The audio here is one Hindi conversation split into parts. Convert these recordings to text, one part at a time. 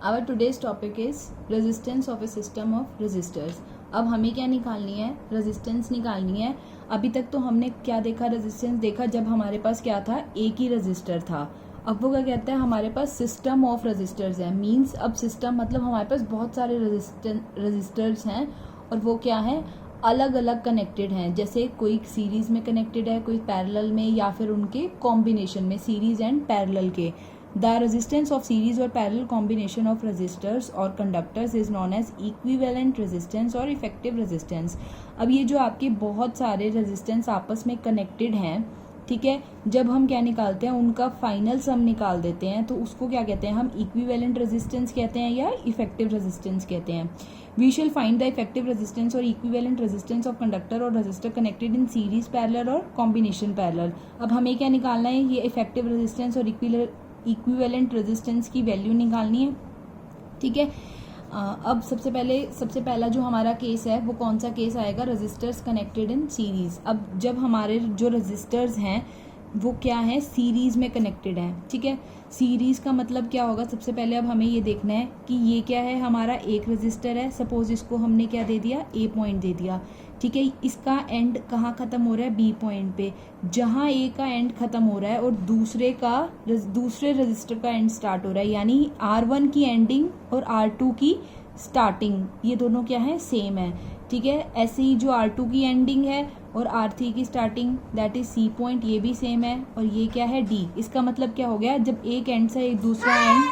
Our today's topic is resistance of a system of resistors. अब हमें क्या निकालनी है? रेजिस्टेंस निकालनी है. अभी तक तो हमने क्या देखा? रेजिस्टेंस देखा जब हमारे पास क्या था, एक ही रेजिस्टर था. अब वो क्या कहता है, हमारे पास सिस्टम ऑफ रेजिस्टर्स है. मीन्स अब सिस्टम मतलब हमारे पास बहुत सारे रेजिस्टर्स हैं और वो क्या है, अलग अलग कनेक्टेड हैं. जैसे कोई सीरीज में कनेक्टेड है, कोई पैरेलल में, या फिर उनके कॉम्बिनेशन में, सीरीज एंड पैरेलल के. The resistance of series or parallel combination of resistors or conductors is known as equivalent resistance or effective resistance. अब ये जो आपके बहुत सारे रेजिस्टेंस आपस में कनेक्टेड हैं, ठीक है, जब हम क्या निकालते हैं, उनका फाइनल सम निकाल देते हैं, तो उसको क्या कहते हैं, हम इक्विवेलेंट रेजिस्टेंस कहते हैं या इफेक्टिव रेजिस्टेंस कहते हैं. We shall find the effective resistance और इक्विवेलेंट रेजिस्टेंस ऑफ कंडक्टर और resistor connected in series parallel और कॉम्बिनेशन पैरेलल. अब हमें क्या निकालना है, ये इफेक्टिव रेजिस्टेंस और इक्विवेलेंट रेजिस्टेंस की वैल्यू निकालनी है. ठीक है. अब सबसे पहला जो हमारा केस है वो कौन सा केस आएगा, रेजिस्टर्स कनेक्टेड इन सीरीज. अब जब हमारे जो रेजिस्टर्स हैं वो क्या है, सीरीज में कनेक्टेड हैं. ठीक है. सीरीज का मतलब क्या होगा, सबसे पहले अब हमें ये देखना है कि ये क्या है, हमारा एक रेजिस्टर है. सपोज इसको हमने क्या दे दिया, ए पॉइंट दे दिया. ठीक है. इसका एंड कहाँ ख़त्म हो रहा है, बी पॉइंट पे. जहाँ ए का एंड ख़त्म हो रहा है और दूसरे रजिस्टर का एंड स्टार्ट हो रहा है, यानी R1 की एंडिंग और R2 की स्टार्टिंग, ये दोनों क्या है, सेम है. ठीक है. ऐसे ही जो R2 की एंडिंग है और R3 की starting, that is C point, ये भी सेम है. और ये क्या है, D. इसका मतलब क्या हो गया, जब एक एंड से एक दूसरा एंड,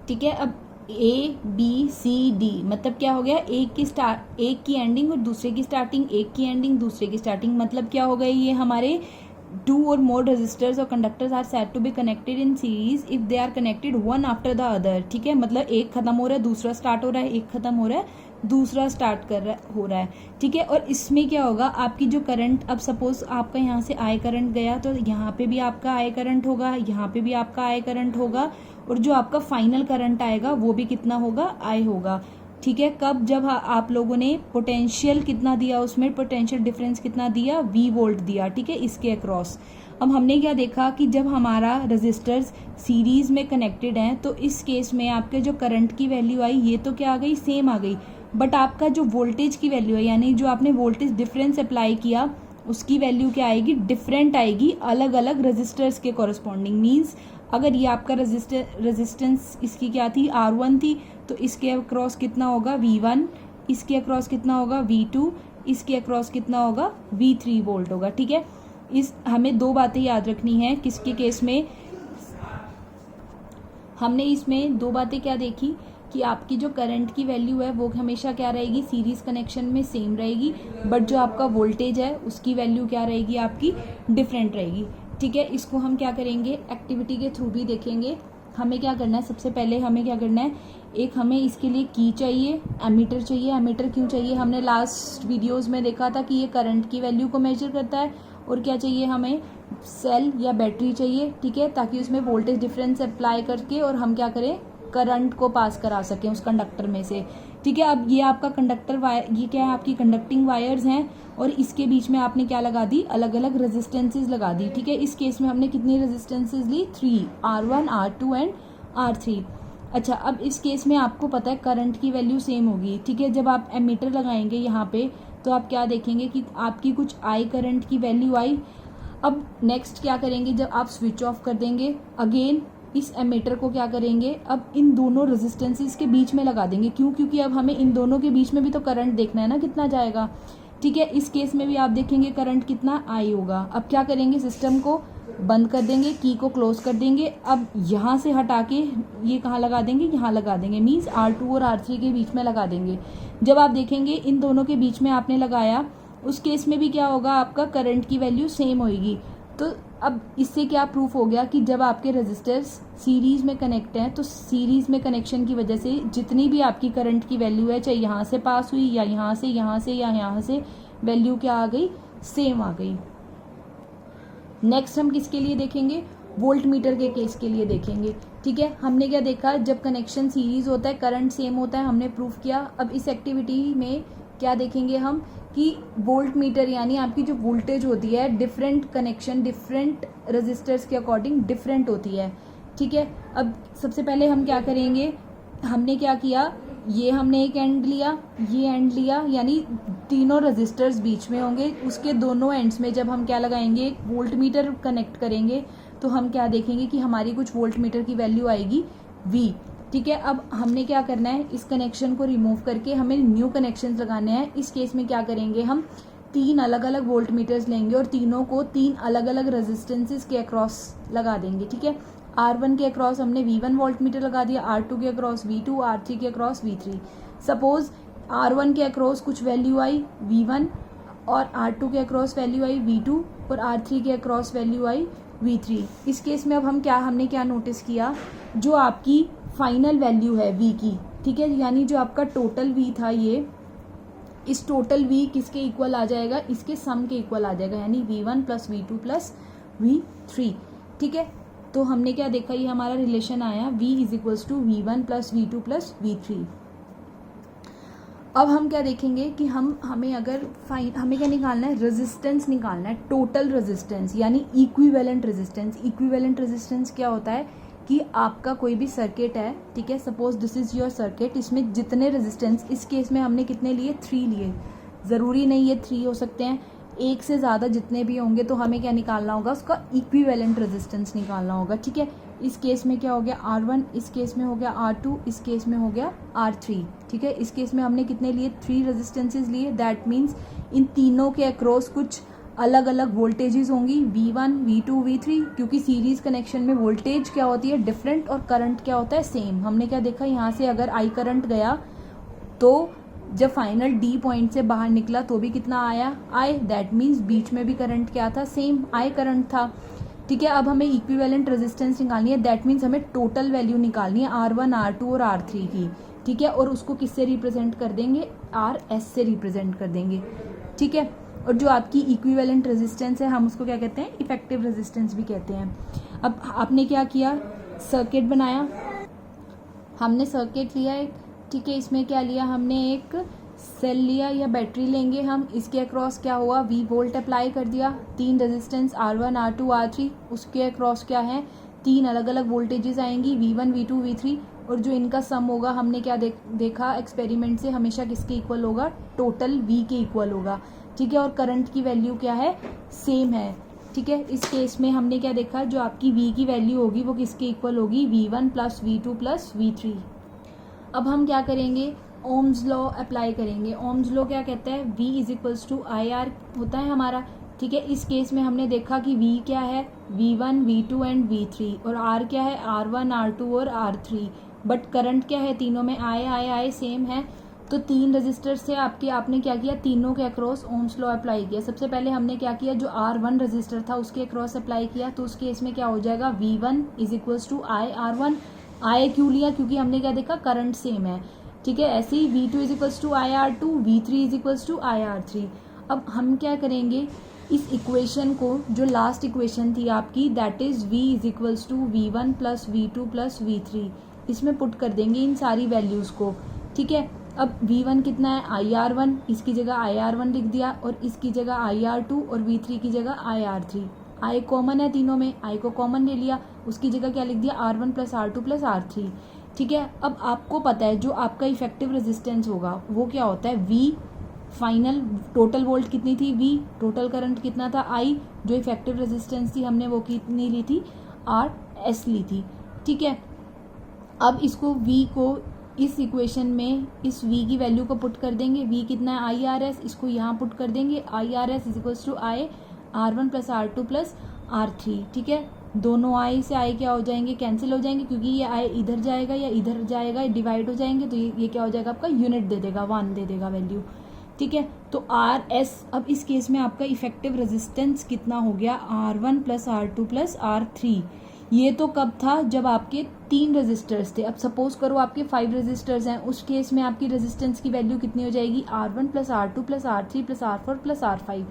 ठीक है. अब ABCD मतलब क्या हो गया, एक की एंडिंग और दूसरे की स्टार्टिंग, एक की एंडिंग दूसरे की स्टार्टिंग. मतलब क्या हो गई, ये हमारे 2 or more resistors और conductors are said to be connected in series if they are connected one after the other. ठीक है. मतलब एक खत्म हो रहा है, दूसरा स्टार्ट हो रहा है, एक खत्म हो रहा है, दूसरा स्टार्ट हो रहा है. ठीक है. और इसमें क्या होगा, आपकी जो करंट, अब सपोज आपका यहाँ से आई करंट गया तो यहाँ पे भी आपका आई करंट होगा, यहाँ पे भी आपका आई करंट होगा, और जो आपका फाइनल करंट आएगा वो भी कितना होगा, आई होगा. ठीक है. कब, जब आप लोगों ने पोटेंशियल कितना दिया, उसमें पोटेंशियल डिफरेंस कितना दिया, V वोल्ट दिया. ठीक है. इसके अक्रॉस. अब हमने क्या देखा कि जब हमारा रेजिस्टर्स सीरीज में कनेक्टेड हैं तो इस केस में आपके जो करंट की वैल्यू आई, ये तो क्या आ गई, सेम आ गई. बट आपका जो वोल्टेज की वैल्यू है, यानी जो आपने वोल्टेज डिफरेंस अप्लाई किया, उसकी वैल्यू क्या आएगी, डिफरेंट आएगी, अलग अलग रेजिस्टर्स के कॉरस्पॉन्डिंग. मीन्स अगर ये आपका रेजिस्टेंस इसकी क्या थी, R1 थी, तो इसके अक्रॉस कितना होगा, V1. इसके अक्रॉस कितना होगा, V2. इसके अक्रॉस कितना होगा, V3 वोल्ट होगा. ठीक है. हमें 2 बातें याद रखनी है. किसके केस में, हमने इसमें 2 बातें क्या देखी कि आपकी जो करंट की वैल्यू है वो हमेशा क्या रहेगी, सीरीज कनेक्शन में सेम रहेगी, बट जो आपका वोल्टेज है उसकी वैल्यू क्या रहेगी, आपकी डिफरेंट रहेगी. ठीक है. इसको हम क्या करेंगे, एक्टिविटी के थ्रू भी देखेंगे. हमें क्या करना है, सबसे पहले हमें क्या करना है, एक हमें इसके लिए की चाहिए, एमीटर चाहिए. एमीटर क्यों चाहिए, हमने लास्ट वीडियोस में देखा था कि ये करंट की वैल्यू को मेजर करता है. और क्या चाहिए, हमें सेल या बैटरी चाहिए. ठीक है. ताकि उसमें वोल्टेज डिफरेंस अप्लाई करके और हम क्या करें, करंट को पास करा सकें उस कंडक्टर में से. ठीक है. अब ये आपका कंडक्टर वायर, ये क्या है, आपकी कंडक्टिंग वायर्स हैं, और इसके बीच में आपने क्या लगा दी, अलग अलग रेजिस्टेंसेज लगा दी. ठीक है. इस केस में हमने कितनी resistances Lee, 3, R1, R2 and R3. अच्छा. अब इस केस में आपको पता है करंट की वैल्यू सेम होगी. ठीक है. जब आप एमीटर लगाएंगे यहाँ पे तो आप क्या देखेंगे कि आपकी कुछ आई करंट की वैल्यू आई. अब नेक्स्ट क्या करेंगे, जब आप स्विच ऑफ कर देंगे, अगेन इस एमीटर को क्या करेंगे, अब इन दोनों रेजिस्टेंसेस के बीच में लगा देंगे. क्यों, क्योंकि अब हमें इन दोनों के बीच में भी तो करंट देखना है ना, कितना जाएगा. ठीक है. इस केस में भी आप देखेंगे करंट कितना आई होगा. अब क्या करेंगे, सिस्टम को बंद कर देंगे, की को क्लोज कर देंगे. अब यहाँ से हटा के ये कहाँ लगा देंगे, यहाँ लगा देंगे. मीन्स R2 और R3 के बीच में लगा देंगे. जब आप देखेंगे इन दोनों के बीच में आपने लगाया, उस केस में भी क्या होगा, आपका करंट की वैल्यू सेम होगी. तो अब इससे क्या प्रूफ हो गया कि जब आपके रेजिस्टर्स सीरीज में कनेक्ट हैं तो सीरीज में कनेक्शन की वजह से जितनी भी आपकी करंट की वैल्यू है, चाहे यहाँ से पास हुई या यहाँ से या यहाँ से, वैल्यू क्या आ गई, सेम आ गई. नेक्स्ट हम किसके लिए देखेंगे, वोल्ट मीटर के केस के लिए देखेंगे. ठीक है. हमने क्या देखा, जब कनेक्शन सीरीज होता है करंट सेम होता है, हमने प्रूफ किया. अब इस एक्टिविटी में क्या देखेंगे हम कि वोल्ट मीटर यानी आपकी जो वोल्टेज होती है डिफरेंट कनेक्शन डिफरेंट रजिस्टर्स के अकॉर्डिंग डिफरेंट होती है, ठीक है। अब सबसे पहले हम क्या करेंगे, हमने क्या किया, ये हमने एक एंड लिया, ये एंड लिया, यानी तीनों रजिस्टर्स बीच में होंगे, उसके दोनों एंड्स में जब हम क्या लगाएंगे, एक वोल्ट मीटर कनेक्ट करेंगे तो हम क्या देखेंगे कि हमारी कुछ वोल्ट मीटर की वैल्यू आएगी V, ठीक है। अब हमने क्या करना है, इस कनेक्शन को रिमूव करके हमें न्यू कनेक्शन लगाने हैं। इस केस में क्या करेंगे, हम 3 अलग अलग वोल्ट मीटर्स लेंगे और तीनों को 3 अलग अलग रेजिस्टेंसेस के अक्रॉस लगा देंगे, ठीक है। R1 के अक्रॉस हमने V1 वोल्ट मीटर लगा दिया, R2 के अक्रॉस V2, R3 के अक्रॉस V3। सपोज R1 के अक्रॉस कुछ वैल्यू आई V1 और R2 के अक्रॉस वैल्यू आई V2 और R3 के अक्रॉस वैल्यू आई V3। इस केस में अब हमने क्या नोटिस किया, जो आपकी फाइनल वैल्यू है V की, ठीक है, यानी जो आपका टोटल V था, ये इस टोटल V किसके इक्वल आ जाएगा, इसके सम के इक्वल आ जाएगा, यानी V1 plus V2 plus V3, ठीक है। तो हमने क्या देखा, ये हमारा रिलेशन आया V is equals to V1 plus V2 plus V3। अब हम क्या देखेंगे कि हमें क्या निकालना है, रेजिस्टेंस निकालना है, टोटल रेजिस्टेंस यानी इक्विवेलेंट रेजिस्टेंस। इक्विवेलेंट रेजिस्टेंस क्या होता है कि आपका कोई भी सर्किट है, ठीक है, suppose this is your circuit, इसमें जितने रेजिस्टेंस, इस केस में हमने कितने लिए, 3 लिए, ज़रूरी नहीं ये 3 हो सकते हैं, एक से ज़्यादा जितने भी होंगे, तो हमें क्या निकालना होगा, उसका इक्विवेलेंट रेजिस्टेंस निकालना होगा, ठीक है। इस केस में क्या हो गया R1, इस केस में हो गया R2, इस केस में हो गया R3, ठीक है। इस केस में हमने कितने लिए, 3 रेजिस्टेंसेज लिए, दैट मीन्स इन तीनों के अक्रॉस कुछ अलग अलग वोल्टेजेस होंगी, V1, V2, V3, क्योंकि सीरीज कनेक्शन में वोल्टेज क्या होती है, डिफरेंट, और करंट क्या होता है, सेम। हमने क्या देखा, यहाँ से अगर I करंट गया तो जब फाइनल D पॉइंट से बाहर निकला तो भी कितना आया, I, दैट मीन्स बीच में भी करंट क्या था, सेम I करंट था, ठीक है। अब हमें इक्विवेलेंट रेजिस्टेंस निकालनी है, दैट मीन्स हमें टोटल वैल्यू निकालनी है R1, R2 और R3 की, ठीक है, और उसको किससे रिप्रेजेंट कर देंगे, RS से रिप्रेजेंट कर देंगे, ठीक है। और जो आपकी इक्विवेलेंट रेजिस्टेंस है, हम उसको क्या कहते हैं, इफेक्टिव रेजिस्टेंस भी कहते हैं। अब आपने क्या किया, सर्किट बनाया, हमने सर्किट लिया एक, ठीक है, इसमें क्या लिया, हमने एक सेल लिया या बैटरी लेंगे हम, इसके अक्रॉस क्या हुआ, V वोल्ट अप्लाई कर दिया, 3 रेजिस्टेंस R1, R2, R3, उसके अक्रॉस क्या है, 3 अलग अलग वोल्टेजेस आएंगी, V1, V2, V3, और जो इनका सम होगा, हमने क्या देखा एक्सपेरिमेंट से, हमेशा किसके इक्वल होगा, टोटल V के इक्वल होगा, ठीक है। और करंट की वैल्यू क्या है, सेम है, ठीक है। इस केस में हमने क्या देखा, जो आपकी V की वैल्यू होगी वो किसके इक्वल होगी, V1 plus V2 plus V3। अब हम क्या करेंगे, ओम्स लॉ अप्लाई करेंगे। ओम्स लॉ क्या कहता है, V is equals to IR होता है हमारा, ठीक है। इस केस में हमने देखा कि V क्या है, V1, V2 एंड V3, और R क्या है, R1, R2 और R3, बट करंट क्या है, तीनों में I सेम है। तो 3 रजिस्टर से आपने क्या किया, तीनों के अक्रॉस ओम्स लॉ अप्लाई किया। सबसे पहले हमने क्या किया, जो R1 रजिस्टर था उसके अक्रॉस अप्लाई किया, तो उस केस में क्या हो जाएगा, V1 is equals to IR1। I क्यों लिया, क्योंकि हमने क्या देखा, करंट सेम है, ठीक है। ऐसे ही V2 is equals to IR2, V3 is equals to IR3। अब हम क्या करेंगे, इस इक्वेशन को, जो लास्ट इक्वेशन थी आपकी, that is V is equals to V1 plus V2 plus V3, इसमें पुट कर देंगे इन सारी वैल्यूज़ को, ठीक है। अब V1 कितना है, IR1, इसकी जगह IR1 लिख दिया, और इसकी जगह IR2, और V3 की जगह IR3। I कॉमन है तीनों में, I को कॉमन ले लिया, उसकी जगह क्या लिख दिया, R1 plus R2 plus R3, ठीक है। अब आपको पता है जो आपका इफेक्टिव रेजिस्टेंस होगा वो क्या होता है, V फाइनल, टोटल वोल्ट कितनी थी, V टोटल करंट कितना था, I जो इफेक्टिव रेजिस्टेंस थी हमने वो कितनी ली थी, RS ली थी, ठीक है। अब इसको V को इस इक्वेशन में इस V की वैल्यू को पुट कर देंगे, V कितना है, IRS, इसको यहाँ पुट कर देंगे, IRS is equals to I R1 plus R2 plus R3, ठीक है। दोनों I से I क्या हो जाएंगे, कैंसिल हो जाएंगे, क्योंकि ये I इधर जाएगा या इधर जाएगा, डिवाइड हो जाएंगे, तो ये क्या हो जाएगा, आपका यूनिट दे देगा, 1 दे देगा वैल्यू, ठीक है। तो RS, अब इस केस में आपका इफेक्टिव रेजिस्टेंस कितना हो गया, R1 plus R2 plus R3। ये तो कब था, जब आपके 3 रजिस्टर्स थे। अब सपोज करो आपके 5 रजिस्टर्स हैं, उस केस में आपकी रेजिस्टेंस की वैल्यू कितनी हो जाएगी, R1 plus R2 plus R3 plus R4 plus R5,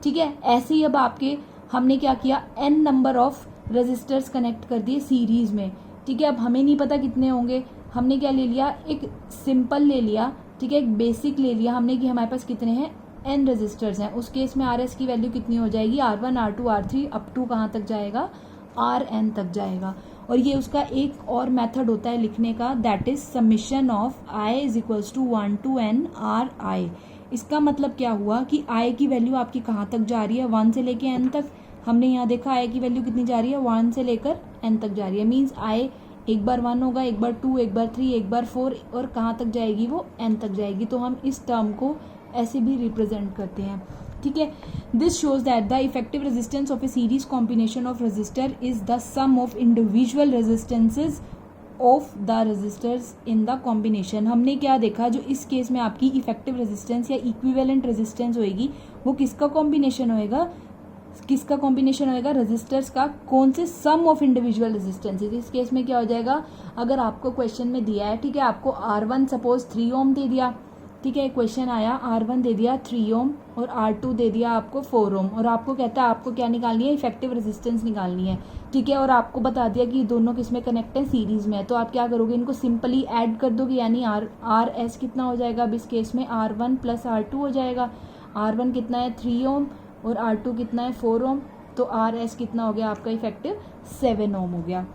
ठीक है। ऐसे ही अब आपके हमने क्या किया, n number of resistors connect कर दिए सीरीज में, ठीक है। अब हमें नहीं पता कितने होंगे, हमने क्या ले लिया, एक सिंपल ले लिया, ठीक है, एक बेसिक ले लिया हमने कि हमारे पास कितने हैं, n रजिस्टर्स हैं, उस केस में RS की वैल्यू कितनी हो जाएगी, R1 R2 R3 up to कहाँ तक जाएगा, Rn तक जाएगा। और ये उसका एक और मेथड होता है लिखने का, that is summation of I is equals to 1 to n Ri। इसका मतलब क्या हुआ कि I की वैल्यू आपकी कहाँ तक जा रही है, 1 से लेके n तक। हमने यहाँ देखा I की वैल्यू कितनी जा रही है, 1 से लेकर n तक जा रही है। मीन्स I एक बार 1 होगा, एक बार 2, एक बार 3, एक बार 4 और कहाँ तक जाएगी, वो n तक जाएगी। तो हम इस टर्म को ऐसे भी रिप्रेजेंट करते हैं, ठीक है। This shows that the effective resistance of a series combination of resistor is the sum of individual resistances of the resistors in the combination. हमने क्या देखा, जो इस केस में आपकी इफेक्टिव रेजिस्टेंस या इक्विवेलेंट रेजिस्टेंस होएगी वो किसका कॉम्बिनेशन होएगा, किसका कॉम्बिनेशन होएगा, रेजिस्टर्स का। कौन से, सम ऑफ इंडिविजुअल रेजिस्टेंसेज। इस केस में क्या हो जाएगा, अगर आपको क्वेश्चन में दिया है, ठीक है, आपको R1 सपोज 3 ओम दे दिया, ठीक है, क्वेश्चन आया R1 दे दिया 3 ओम और R2 दे दिया आपको 4 ओम, और आपको कहता है आपको क्या निकालनी है, इफेक्टिव रेजिस्टेंस निकालनी है, ठीक है। और आपको बता दिया कि दोनों किस में कनेक्ट है, सीरीज में है। तो आप क्या करोगे, इनको सिंपली ऐड कर दोगे, यानी RS कितना हो जाएगा, अब इस केस में R1 प्लस R2 हो जाएगा। R1 कितना है 3 ओम और R2 कितना है 4 ओम, तो RS कितना हो गया आपका इफेक्टिव 7 ओम हो गया।